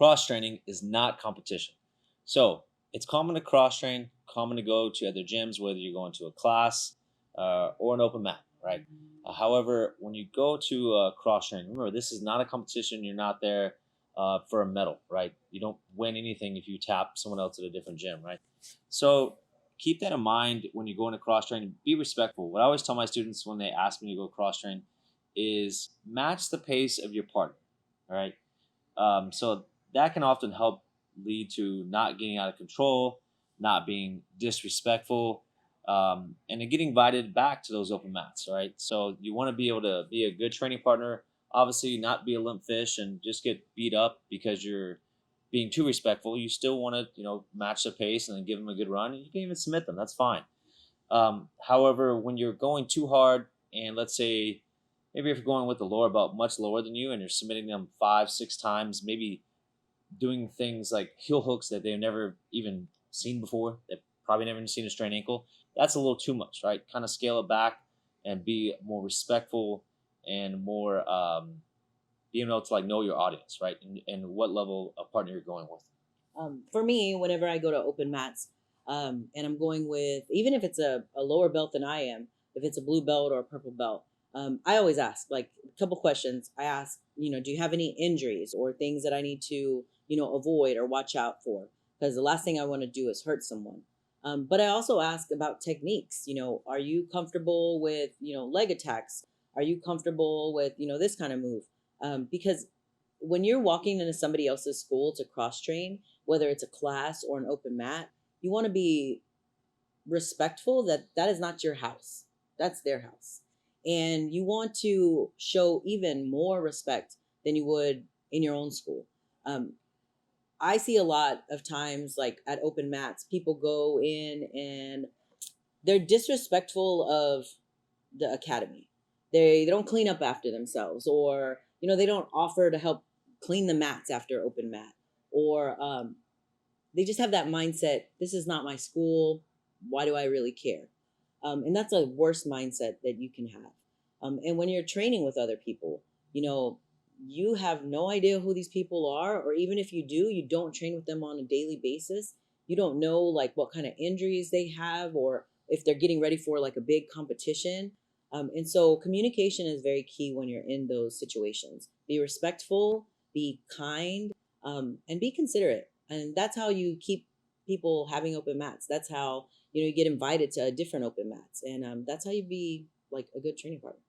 cross training is not competition. So it's common to cross train, common to go to other gyms, whether you're going to a class or an open mat, right? However, when you go to cross train, remember this is not a competition. You're not there for a medal, right? You don't win anything if you tap someone else at a different gym, right? So keep that in mind when you go into cross train. Be respectful. What I always tell my students when they ask me to go cross train is match the pace of your partner. All right. So that can often help lead to not getting out of control, not being disrespectful, and then getting invited back to those open mats. All right. So you want to be able to be a good training partner. Obviously, not be a limp fish and just get beat up because you're being too respectful. You still want to, match the pace and then give them a good run. And you can even submit them. That's fine. However, when you're going too hard, and let's say maybe if you're going with the lower belt much lower than you and you're submitting them 5, 6 times, maybe doing things like heel hooks that they've never even seen before, they've probably never even seen a strained ankle, that's a little too much, right? Kind of scale it back and be more respectful and more being able to like know your audience, right? And what level of partner you're going with. For me, whenever I go to open mats, and I'm going with, even if it's a lower belt than I am, if it's a blue belt or a purple belt, I always ask like a couple questions. I ask, do you have any injuries or things that I need to, avoid or watch out for? Because the last thing I want to do is hurt someone. But I also ask about techniques. Are you comfortable with, leg attacks? Are you comfortable with, this kind of move? Because when you're walking into somebody else's school to cross train, whether it's a class or an open mat, you want to be respectful that that is not your house. That's their house. And you want to show even more respect than you would in your own school. Um, I see a lot of times, like at open mats, people go in and they're disrespectful of the academy. They don't clean up after themselves, or they don't offer to help clean the mats after open mat, or they just have that mindset. This is not my school. Why do I really care? And that's a worse mindset that you can have. And when you're training with other people, you have no idea who these people are, or even if you do, you don't train with them on a daily basis. You don't know like what kind of injuries they have, or if they're getting ready for like a big competition. And so communication is very key when you're in those situations. Be respectful, be kind, and be considerate. And that's how you keep people having open mats. That's how you get invited to different open mats, and that's how you be like a good training partner.